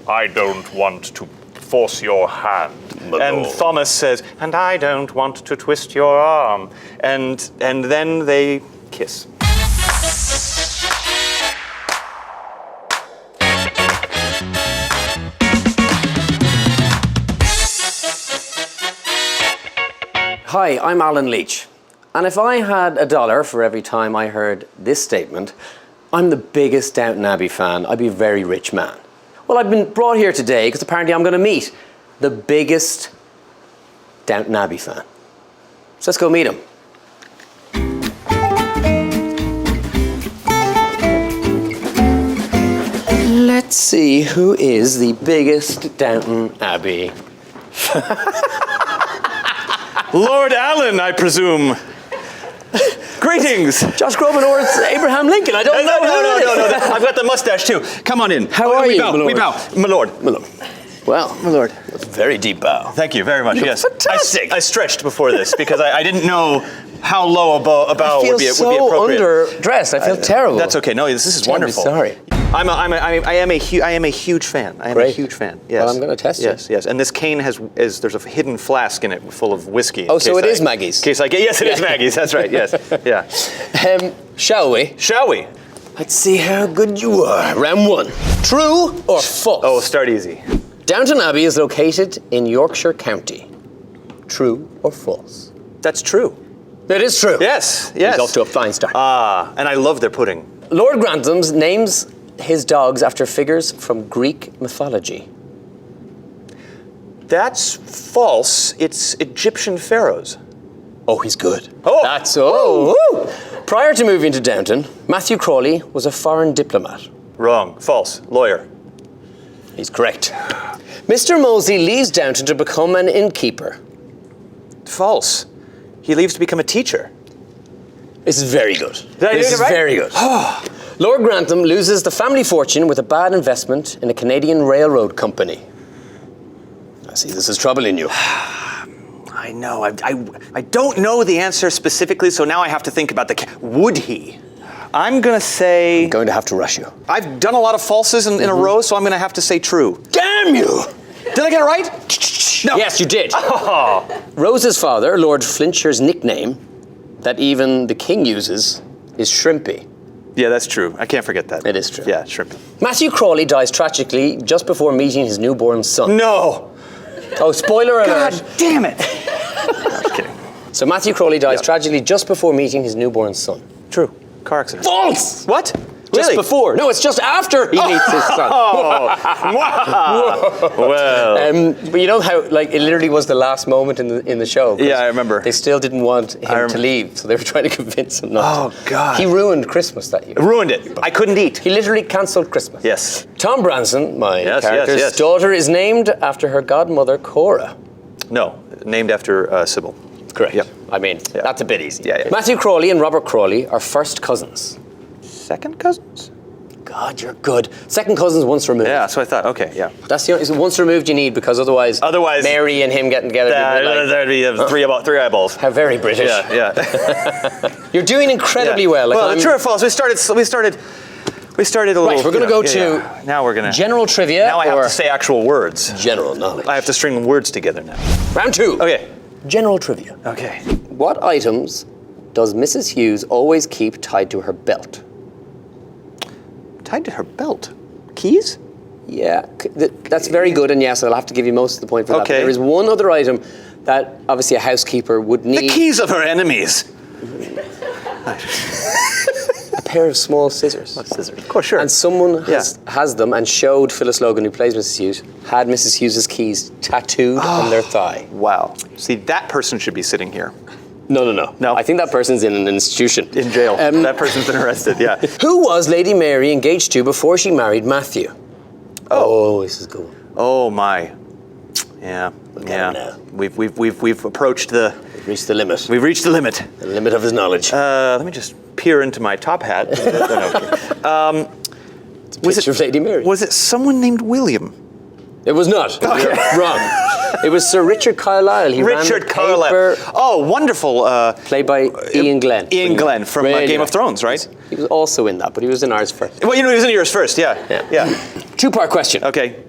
I don't want to force your hand. And Thomas says, and I don't want to twist your arm. And then they kiss. Hi, I'm Alan Leech. And if I had $1 for every time I heard this statement, I'm the biggest Downton Abbey fan, I'd be a very rich man. Well, I've been brought here today because apparently I'm going to meet the biggest Downton Abbey fan. So let's go meet him. Let's see who is the biggest Downton Abbey Lord Allen, I presume. Greetings. Josh Groban or it's Abraham Lincoln. I don't know. No. I've got the mustache too. Come on in. How are you, my lord? We bow. My lord. My lord. Well, my lord, that's a very deep bow. Thank you very much. Yes. Fantastic. I stretched before this because I didn't know how low a bow would be appropriate. I feel so underdressed. I feel terrible. That's okay. No, this is wonderful. Sorry. I am a huge fan. I am a huge fan. Yes. Well, I'm going to test you. Yes. And this cane there's a hidden flask in it full of whiskey. Oh, so it is Maggie's. Yes, it is Maggie's. That's right. Yes. Yeah. Shall we? Shall we? Let's see how good you are. Round one. True or false? Oh, start easy. Downton Abbey is located in Yorkshire County. True or false? That's true. It is true. Yes. He's off to a flying start. And I love their pudding. Lord Grantham names his dogs after figures from Greek mythology. That's false. It's Egyptian pharaohs. Oh, he's good. Oh. That's woo. Prior to moving to Downton, Matthew Crawley was a foreign diplomat. Wrong. False. Lawyer. He's correct. Mr. Moseley leaves Downton to become an innkeeper. False. He leaves to become a teacher. This is very good. Did I do it right? Very good. Lord Grantham loses the family fortune with a bad investment in a Canadian railroad company. I see this is troubling you. I know. I don't know the answer specifically, so now I have to think about would he? I'm going to say... I'm going to have to rush you. I've done a lot of falses in a row, so I'm going to have to say true. Damn you! Did I get it right? No. Yes, you did. Oh. Rose's father, Lord Flintshire's nickname, that even the king uses, is Shrimpy. Yeah, that's true. I can't forget that. It is true. Yeah, Shrimpy. Matthew Crawley dies tragically just before meeting his newborn son. No! Oh, spoiler alert. God damn it! I'm just kidding. So Matthew Crawley dies tragically just before meeting his newborn son. True. Car accident. False! What? Just Really? before. No, it's just after he meets his son. Oh, wow. Well. But you know how, it literally was the last moment in the show. Yeah, I remember. They still didn't want him to leave, so they were trying to convince him not to. Oh, God. He ruined Christmas that year. Ruined it. I couldn't eat. He literally cancelled Christmas. Yes. Tom Branson, my character's yes. daughter, is named after her godmother, Cora. No, named after Sybil. Correct. Yep. I mean, that's a bit easy. Yeah. Matthew Crawley and Robert Crawley are first cousins. Second cousins? God, you're good. Second cousins once removed. Yeah, that's what I thought. Okay, yeah. That's the only once removed you need because otherwise Mary and him getting together. There'd be three eyeballs. How very British. Yeah. You're doing incredibly well. True or false? We started a little. Right, we're going to go to Now we're going to general trivia. Now I have to say actual words. General knowledge. I have to string words together now. Round two. Okay. General trivia. Okay. What items does Mrs. Hughes always keep tied to her belt? Tied to her belt? Keys? Yeah, that's very good, and yes, I'll have to give you most of the point for that. But there is one other item that obviously a housekeeper would need. The keys of her enemies. A pair of small scissors. Scissors, of course, sure. And someone has them and showed Phyllis Logan, who plays Mrs. Hughes, had Mrs. Hughes' keys tattooed on their thigh. Wow. See, that person should be sitting here. No. I think that person's in an institution. In jail. That person's been arrested, yeah. Who was Lady Mary engaged to before she married Matthew? Oh, this is good. Oh, my. Yeah. Look at him now. We've approached the... We've reached the limit. We've reached the limit. The limit of his knowledge. Let me just peer into my top hat. Was it Lady Mary? Was it someone named William? It was not. Okay. You're wrong. It was Sir Richard Carlisle. He ran the paper. Oh, wonderful. Played by Ian Glenn. Ian Glenn from Game of Thrones, right? He was also in that, but he was in ours first. Well, he was in yours first, yeah. Two-part question. Okay.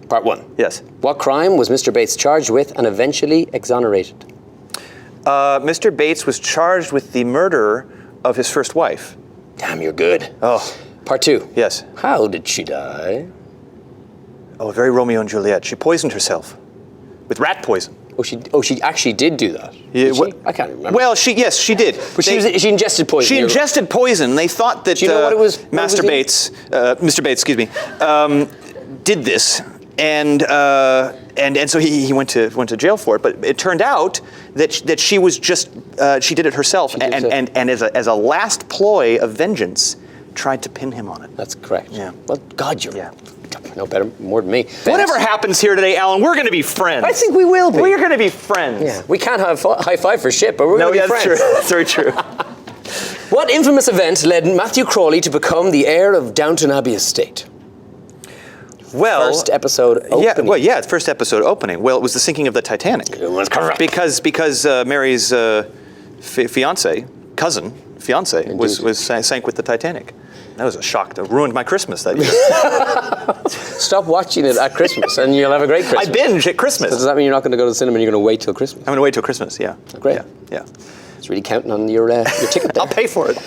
Part 1. Yes. What crime was Mr. Bates charged with and eventually exonerated? Mr. Bates was charged with the murder of his first wife. Damn, you're good. Oh. Part 2. Yes. How did she die? Oh, very Romeo and Juliet. She poisoned herself with rat poison. Oh, she actually did do that. Yeah, Did she? I can't remember. Well, she did. But she ingested poison. She ingested poison. They thought that Do you know what it was? Mr. Bates, excuse me, did this, and so he went to jail for it. But it turned out that she was just she did it herself, and as a last ploy of vengeance, tried to pin him on it. That's correct. Yeah. Well, God, you know better, more than me. Whatever happens here today, Alan, we're going to be friends. I think we will be. We're going to be friends. Yeah. We can't have high five for shit, but we're going to be friends. That's true. That's very true. What infamous event led Matthew Crawley to become the heir of Downton Abbey estate? Well, first episode opening. First episode opening. Well, it was the sinking of the Titanic. It was correct. Because Mary's fiance was sank with the Titanic. That was a shock. That ruined my Christmas that year. Stop watching it at Christmas and you'll have a great Christmas. I binge at Christmas. So does that mean you're not going to go to the cinema and you're going to wait till Christmas? I'm going to wait till Christmas, yeah. Great. Yeah. It's really counting on your ticket there. I'll pay for it.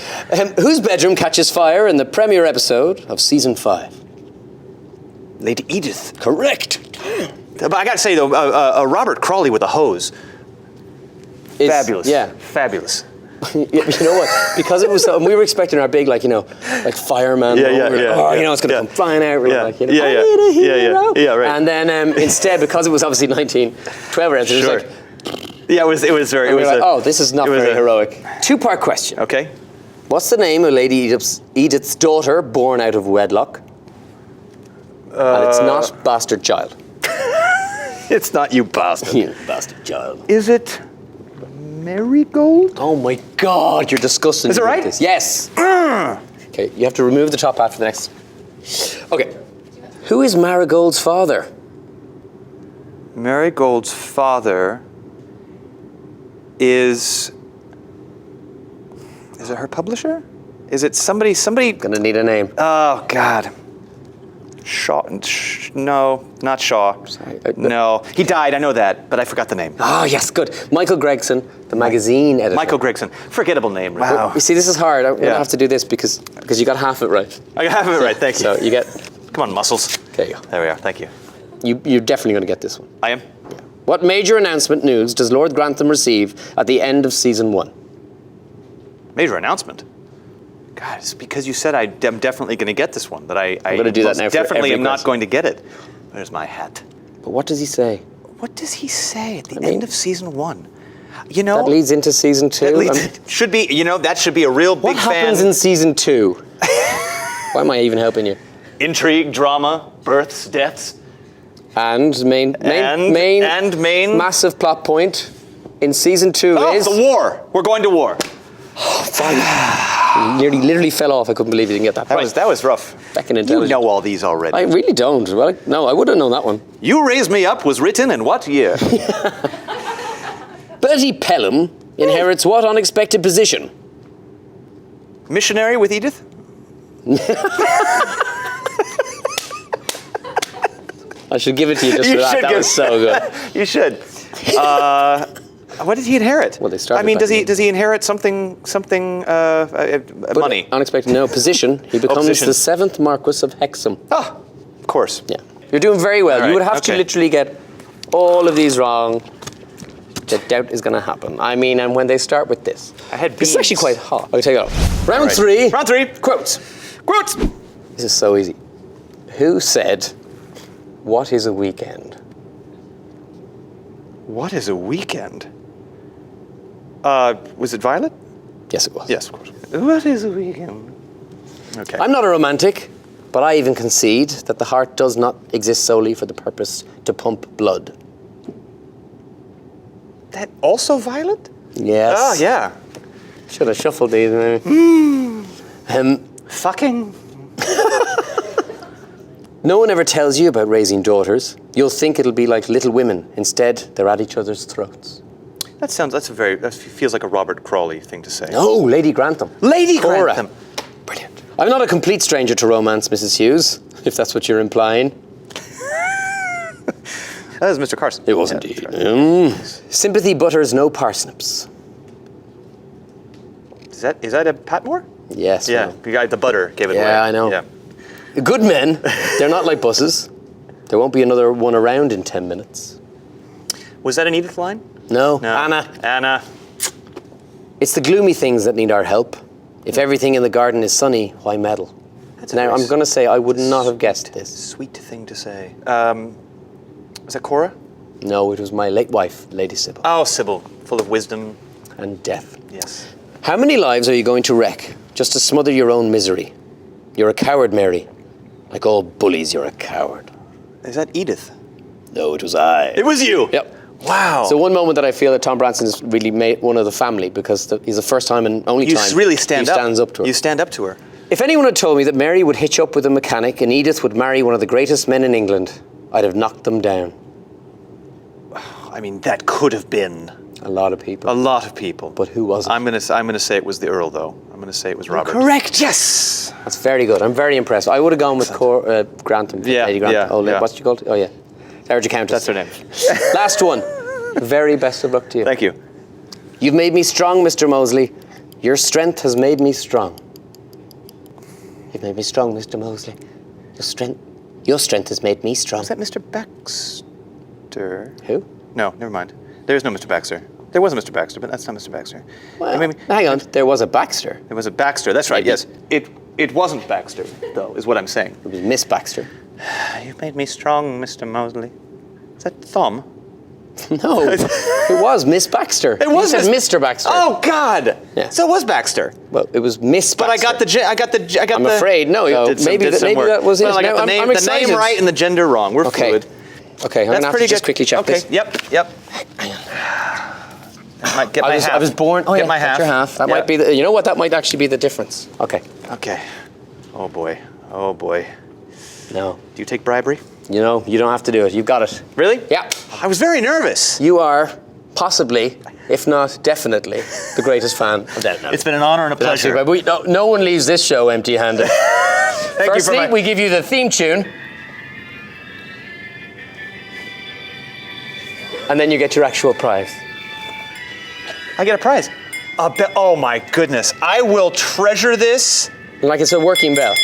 Whose bedroom catches fire in the premiere episode of season 5? Lady Edith. Correct. But I got to say, though, Robert Crawley with a hose. Fabulous. Yeah. Fabulous. You know what? Because it was, we were expecting our big, like fireman. It's going to come flying out. We were like, I need a hero. Yeah, right. And then instead, because it was obviously 1912, it was like, yeah, it was very. This is not very heroic. 2-part question. Okay. What's the name of Lady Edith's daughter born out of wedlock? And it's not bastard child. It's not you bastard. You bastard child. Is it Marigold? Oh my God, you're disgusting. Is it right? This. Yes. Okay, you have to remove the top half for the next. Okay. Who is Marigold's father? Marigold's father is it her publisher? Is it somebody? Gonna need a name. Oh God. Shaw? No, not Shaw. Sorry. No, he died. I know that, but I forgot the name. Oh yes, good. Michael Gregson, the magazine editor. Michael Gregson, forgettable name. Wow. You see, this is hard. I'm gonna have to do this because you got half it right. I got half of it right. Thank you. So you get. Come on, muscles. There you go. There we are. Thank you. You're definitely gonna get this one. I am. Yeah. What major announcement news does Lord Grantham receive at the end of season 1? Major announcement. God, it's because you said I'm definitely going to get this one that I'm going to do that now. Definitely am not going to get it. There's my hat. But what does he say? What does he say at the end of season 1? You know, that leads into season 2. Should be. You know, that should be a real big fan. What happens in season 2? Why am I even helping you? Intrigue, drama, births, deaths, and main massive plot point in season 2 is the war. We're going to war. Fine. Literally fell off. I couldn't believe you didn't get that. That was rough. You know all these already. I really don't. Well, no, I would have known that one. You Raise Me Up was written in what year? Bertie Pelham inherits what unexpected position? Missionary with Edith? I should give it to you just for that. That was so good. You should. What did he inherit? Well, they started. I mean, does he inherit something? Money? Unexpected. No position. He becomes the 7th Marquess of Hexham. Oh, of course. Yeah, you're doing very well. Right. You would have to literally get all of these wrong. The doubt is going to happen. I mean, and when they start with this, this is actually quite hot. I'll take it off. Round 3. Round 3. Quotes. Quotes. This is so easy. Who said, "What is a weekend"? What is a weekend? Was it Violet? Yes, it was. Yes, of course. What is a weekend? Okay. I'm not a romantic, but I even concede that the heart does not exist solely for the purpose to pump blood. That also Violet? Yes. Oh, yeah. Should have shuffled these, maybe. Fucking. No one ever tells you about raising daughters. You'll think it'll be like Little Women. Instead, they're at each other's throats. That feels like a Robert Crawley thing to say. No, Lady Grantham. Lady Cora. Grantham. Brilliant. I'm not a complete stranger to romance, Mrs. Hughes, if that's what you're implying. That was Mr. Carson. It was Yeah, indeed. Mr. Carson. Sympathy butters no parsnips. Is that a Patmore? Yes. Yeah, well. the guy, the butter gave it away. Yeah, I know. Yeah. Good men, they're not like buses. There won't be another one around in 10 minutes. Was that an Edith line? No. No. Anna. It's the gloomy things that need our help. If everything in the garden is sunny, why meddle? Now, I'm going to say I would not have guessed this. Sweet thing to say. Was that Cora? No, it was my late wife, Lady Sybil. Oh, Sybil, full of wisdom. And death. Yes. How many lives are you going to wreck just to smother your own misery? You're a coward, Mary. Like all bullies, you're a coward. Is that Edith? No, it was I. It was you. Yep. Wow. So one moment that I feel that Tom Branson is really made one of the family because he's the first time and only you time really stand he up. stands up to her. You stand up to her. If anyone had told me that Mary would hitch up with a mechanic and Edith would marry one of the greatest men in England, I'd have knocked them down. I mean, that could have been A lot of people. a lot of people. But who was it? I'm gonna say it was the Earl, though. I'm gonna say it was Robert. Correct. Yes. That's very good. I'm very impressed. I would have gone with Grantham. Yeah, Lady Grantham. yeah, Oh, yeah. what's she called? Oh, yeah. Dowager Countess. That's her name. Last one. Very best of luck to you. Thank you. You've made me strong, Mr. Mosley. Your strength has made me strong. You've made me strong, Mr. Mosley. Your strength has made me strong. Was that Mr. Baxter? Who? No, never mind. There is no Mr. Baxter. There was a Mr. Baxter, but that's not Mr. Baxter. Well, Maybe- hang on. There was a Baxter. There was a Baxter. That's right. Maybe. Yes. It wasn't Baxter, though, is what I'm saying. It was Miss Baxter. You've made me strong, Mr. Mosley. Is that Thumb? No, it was Miss Baxter. It was You said Miss- Mr. Baxter. Oh God! Yeah. So it was Baxter. Well, it was Miss But Baxter. I got the. I'm afraid, no, maybe work. that was it. Well, I got No, the name, I'm the excited. name right and the gender wrong. We're Okay. fluid. Okay, I'm That's gonna have pretty to just good. quickly check okay. this. Yep. Get my half. I was born. Oh, get yeah, my that's half. your half. That Yeah. might be. You know what? That might actually be the difference. Okay. Okay. Oh boy. Oh boy. No. Do you take bribery? You know, you don't have to do it. You've got it. Really? Yeah. I was very nervous. You are possibly, if not definitely, the greatest fan of Downton Abbey. It's been an honor and a pleasure. No one leaves this show empty-handed. Thank Firstly, you for my... we give you the theme tune. And then you get your actual prize. I get a prize. Oh my goodness. I will treasure this. Like it's a working bell.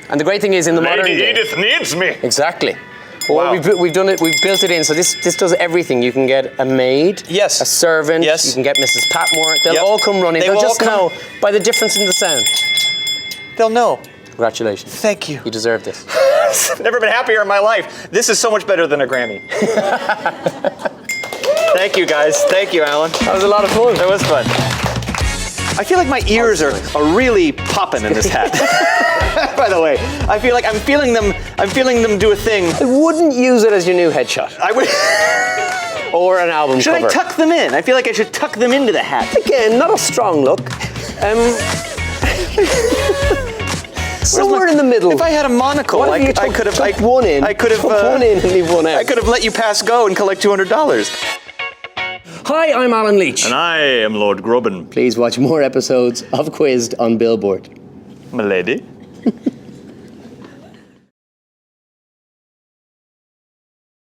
And the great thing is in the modern day... Edith needs me. Exactly. Well, Wow. we've done it. We've built it in. So this does everything. You can get a maid, Yes. a servant. Yes. You can get Mrs. Patmore. They'll Yep. all come running. They They'll will just all know by the difference in the sound. They'll know. Congratulations. Thank you. You deserve this. I've never been happier in my life. This is so much better than a Grammy. Thank you, guys. Thank you, Alan. That was a lot of fun. That was fun. I feel like my ears are really popping in this hat. By the way, I feel like I'm feeling them do a thing. I wouldn't use it as your new headshot I would. or an album Should cover. I tuck them in? I feel like I should tuck them into the hat. Again, not a strong look. Somewhere in the middle. If I had a monocle, What if you I could have. tuck one in, I could have. tuck one in and leave one out. I could have let you pass go and collect $200. Hi, I'm Alan Leech. And I am Lord Groban. Please watch more episodes of Quizzed on Billboard. Milady.